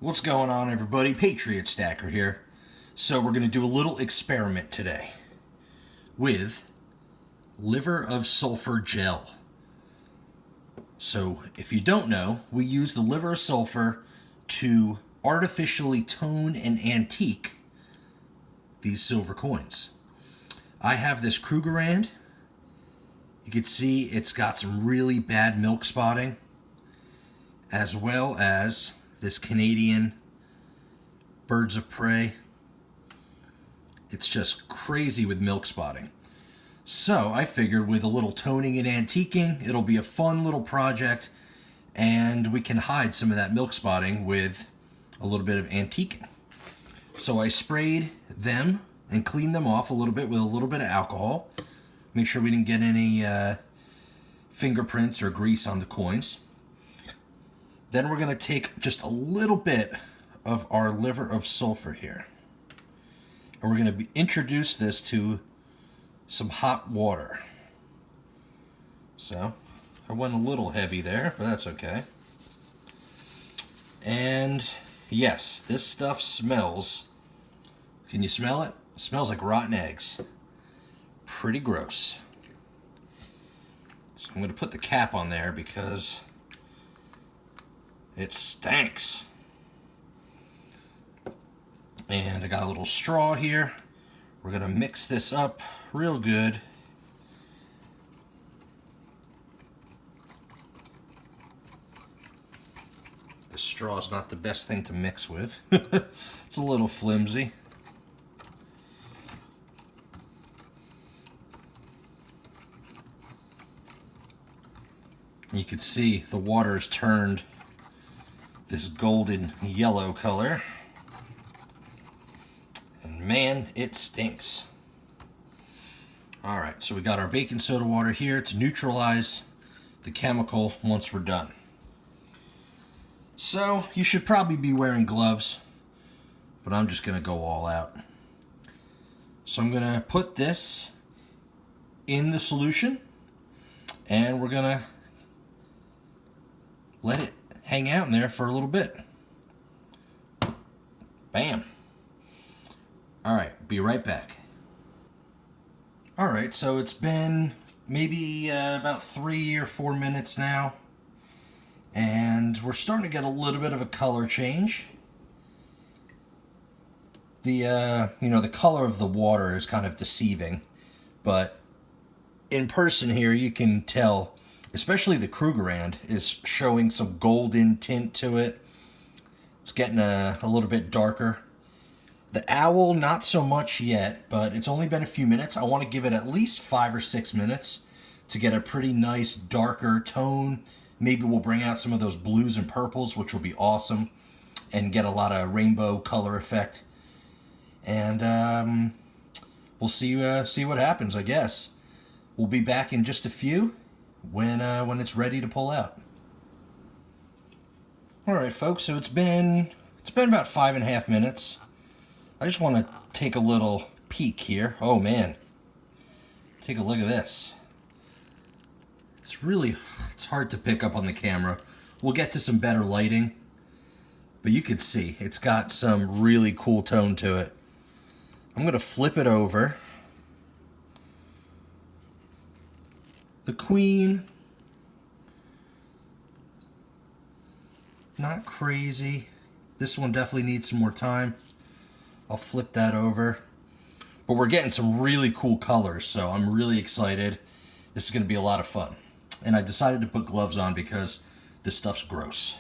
What's going on, everybody? Patriot Stacker here. So we're going to do a little experiment today with liver of sulfur gel. So if you don't know, we use the liver of sulfur to artificially tone and antique these silver coins. I have this Krugerrand. You can see it's got some really bad milk spotting, as well as this Canadian Birds of Prey. It's just crazy with milk spotting. So I figured with a little toning and antiquing, it'll be a fun little project, and we can hide some of that milk spotting with a little bit of antiquing. So I sprayed them and cleaned them off a little bit with a little bit of alcohol. Make sure we didn't get any fingerprints or grease on the coins. Then we're going to take just a little bit of our liver of sulfur here. And we're going to introduce this to some hot water. So, I went a little heavy there, but that's okay. And yes, this stuff smells. Can you smell it? It smells like rotten eggs. Pretty gross. So I'm going to put the cap on there because it stinks. And I got a little straw here. We're going to mix this up real good. The straw is not the best thing to mix with. It's a little flimsy. You can see the water has turned this golden yellow color, and man, it stinks. Alright, so we got our baking soda water here to neutralize the chemical once we're done. So you should probably be wearing gloves, but I'm just going to go all out. So I'm going to put this in the solution, and we're going to let it hang out in there for a little bit. Bam. Alright, be right back. Alright, so it's been maybe about 3 or 4 minutes now, and we're starting to get a little bit of a color change. The color of the water is kind of deceiving, but in person here you can tell, especially the Krugerrand is showing some golden tint to it. It's getting a little bit darker. The owl, not so much yet, but it's only been a few minutes. I want to give it at least 5 or 6 minutes to get a pretty nice darker tone. Maybe we'll bring out some of those blues and purples, which will be awesome, and get a lot of rainbow color effect. And we'll see what happens, I guess. We'll be back in just a few when it's ready to pull out. Alright folks, so it's been about 5.5 minutes. I just want to take a little peek here. Oh man, take a look at this. It's hard to pick up on the camera. We'll get to some better lighting, but you can see it's got some really cool tone to it. I'm going to flip it over. The queen, not crazy. This one definitely needs some more time. I'll flip that over. But we're getting some really cool colors, so I'm really excited. This is going to be a lot of fun. And I decided to put gloves on because this stuff's gross.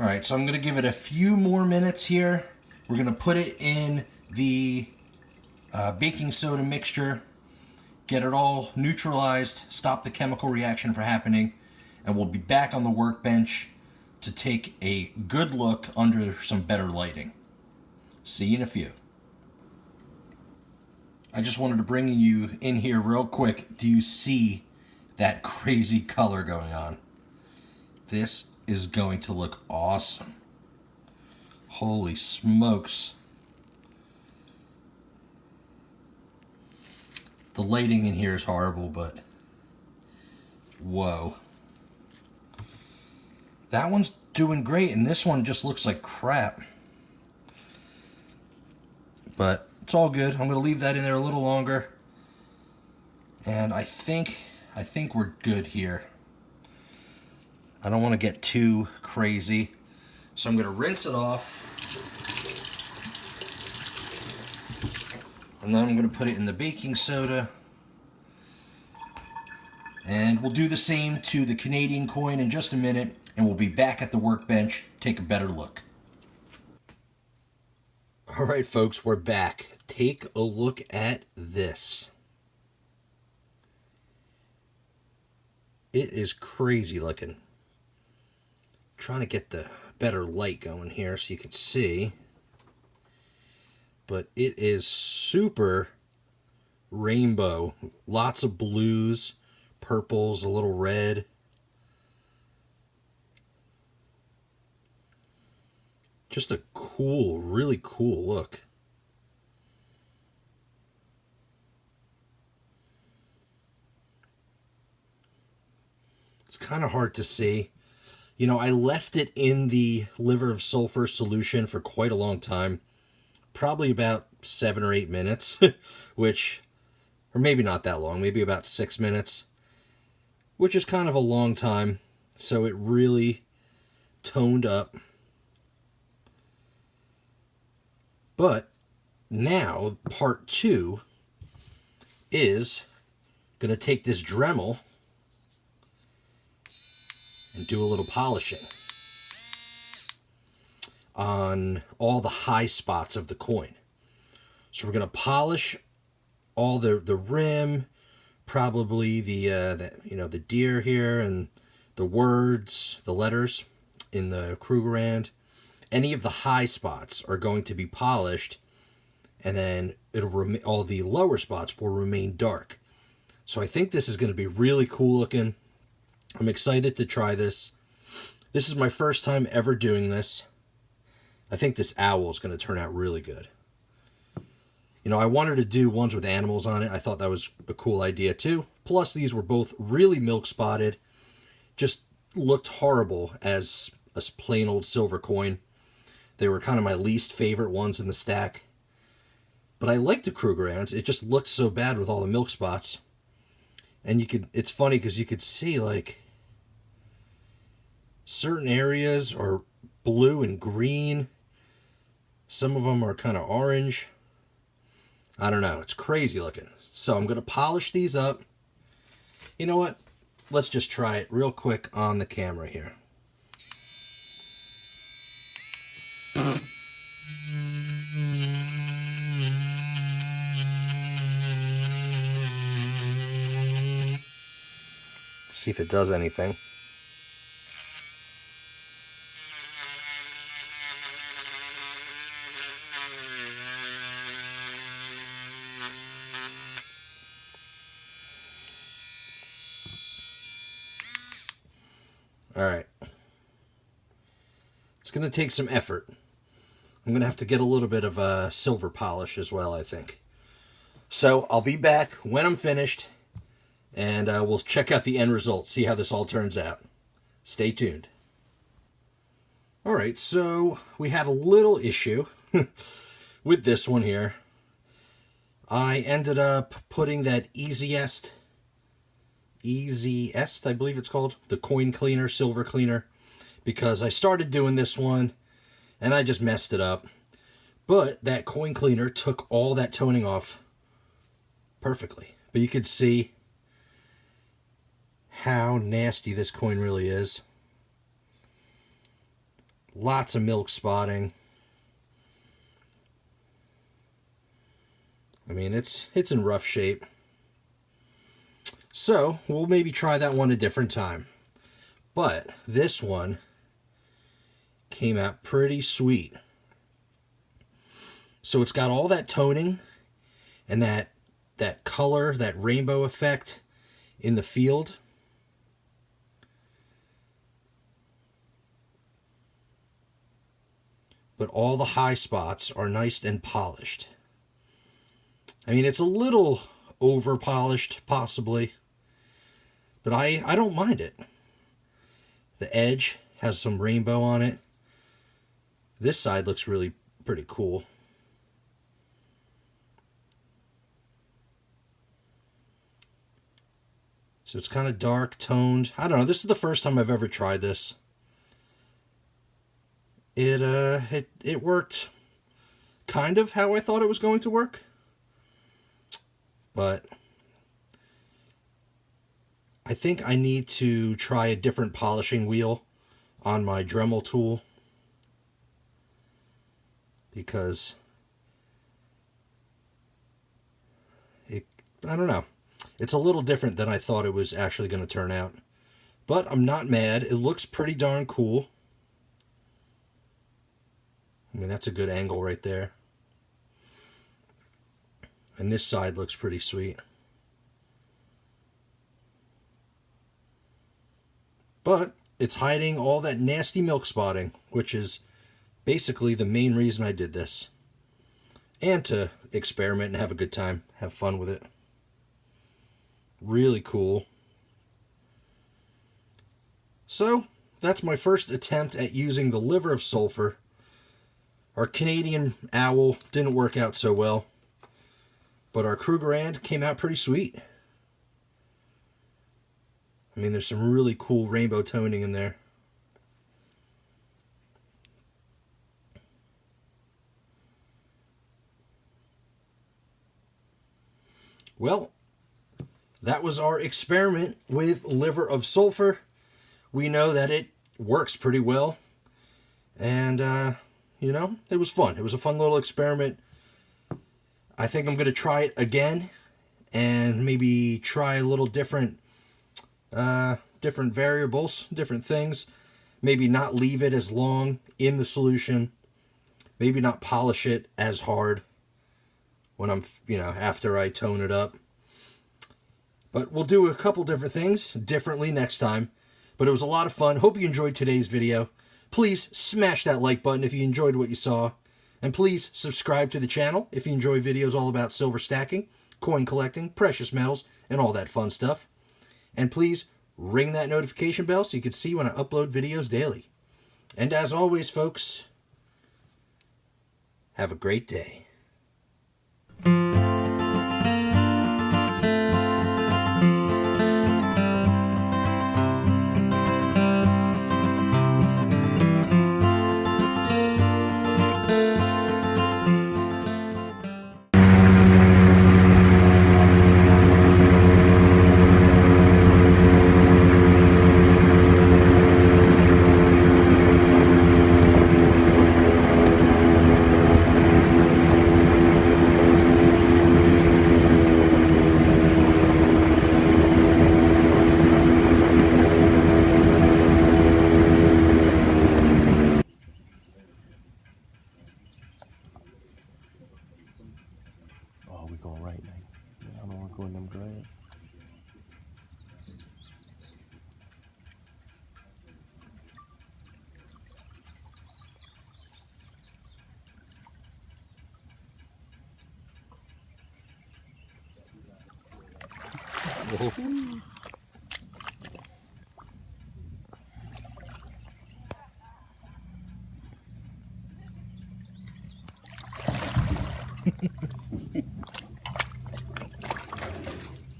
Alright, so I'm going to give it a few more minutes here. We're going to put it in the baking soda mixture, get it all neutralized, stop the chemical reaction from happening, and we'll be back on the workbench to take a good look under some better lighting. See you in a few. I just wanted to bring you in here real quick. Do you see that crazy color going on? This is going to look awesome. Holy smokes. The lighting in here is horrible, but whoa. That one's doing great, and this one just looks like crap. But it's all good. I'm going to leave that in there a little longer. And I think we're good here. I don't want to get too crazy. So I'm going to rinse it off. And then I'm going to put it in the baking soda. And we'll do the same to the Canadian coin in just a minute. And we'll be back at the workbench, take a better look. All right, folks, we're back. Take a look at this. It is crazy looking. I'm trying to get the better light going here so you can see. But it is super rainbow. Lots of blues, purples, a little red. Just a cool, really cool look. It's kind of hard to see. You know, I left it in the liver of sulfur solution for quite a long time. Probably about 7 or 8 minutes, which, or maybe not that long, maybe about 6 minutes, which is kind of a long time. So it really toned up. But now, part 2 is going to take this Dremel and do a little polishing on all the high spots of the coin. So we're going to polish all the rim, probably the deer here, and the words, the letters in the Krugerrand. Any of the high spots are going to be polished, and then all the lower spots will remain dark. So I think this is going to be really cool looking. I'm excited to try this. This is my first time ever doing this. I think this owl is going to turn out really good. You know, I wanted to do ones with animals on it. I thought that was a cool idea too. Plus, these were both really milk spotted. Just looked horrible as a plain old silver coin. They were kind of my least favorite ones in the stack. But I like the Krugerrands. It just looked so bad with all the milk spots. And it's funny because you could see like certain areas are blue and green. Some of them are kind of orange. I don't know. It's crazy looking. So I'm going to polish these up. You know what? Let's just try it real quick on the camera here. See if it does anything. All right. It's going to take some effort. I'm going to have to get a little bit of a silver polish as well, I think. So I'll be back when I'm finished, and we'll check out the end result, see how this all turns out. Stay tuned. All right, so we had a little issue with this one here. I ended up putting that Easiest, I believe it's called, the coin cleaner, silver cleaner, because I started doing this one and I just messed it up. But that coin cleaner took all that toning off perfectly. But you could see how nasty this coin really is. Lots of milk spotting. I mean, it's in rough shape. So we'll maybe try that one a different time. But this one came out pretty sweet. So it's got all that toning and that color, that rainbow effect in the field. But all the high spots are nice and polished. I mean, it's a little over polished, possibly, but I don't mind it. The edge has some rainbow on it. This side looks really pretty cool. So it's kind of dark toned. I don't know. This is the first time I've ever tried this. It worked kind of how I thought it was going to work. But I think I need to try a different polishing wheel on my Dremel tool, because I don't know. It's a little different than I thought it was actually going to turn out. But I'm not mad. It looks pretty darn cool. I mean, that's a good angle right there. And this side looks pretty sweet. But it's hiding all that nasty milk spotting, which is basically the main reason I did this. And to experiment and have a good time, have fun with it. Really cool. So, that's my first attempt at using the liver of Sulfur. Our Canadian owl didn't work out so well, but our Krugerrand came out pretty sweet. I mean, there's some really cool rainbow toning in there. Well, that was our experiment with liver of Sulfur. We know that it works pretty well. And, you know, it was fun. It was a fun little experiment. I think I'm going to try it again and maybe try a little different variables, different things. Maybe not leave it as long in the solution. Maybe not polish it as hard when I'm, you know, after I tone it up. But we'll do a couple different things differently next time. But it was a lot of fun. Hope you enjoyed today's video. Please smash that like button if you enjoyed what you saw. And please subscribe to the channel if you enjoy videos all about silver stacking, coin collecting, precious metals, and all that fun stuff. And please ring that notification bell so you can see when I upload videos daily. And as always, folks, have a great day.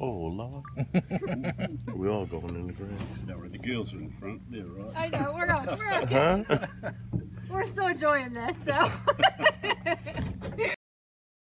Oh, Lord. We all going in the grass. No, the girls are in front. They're right. I know, we're still enjoying this, so.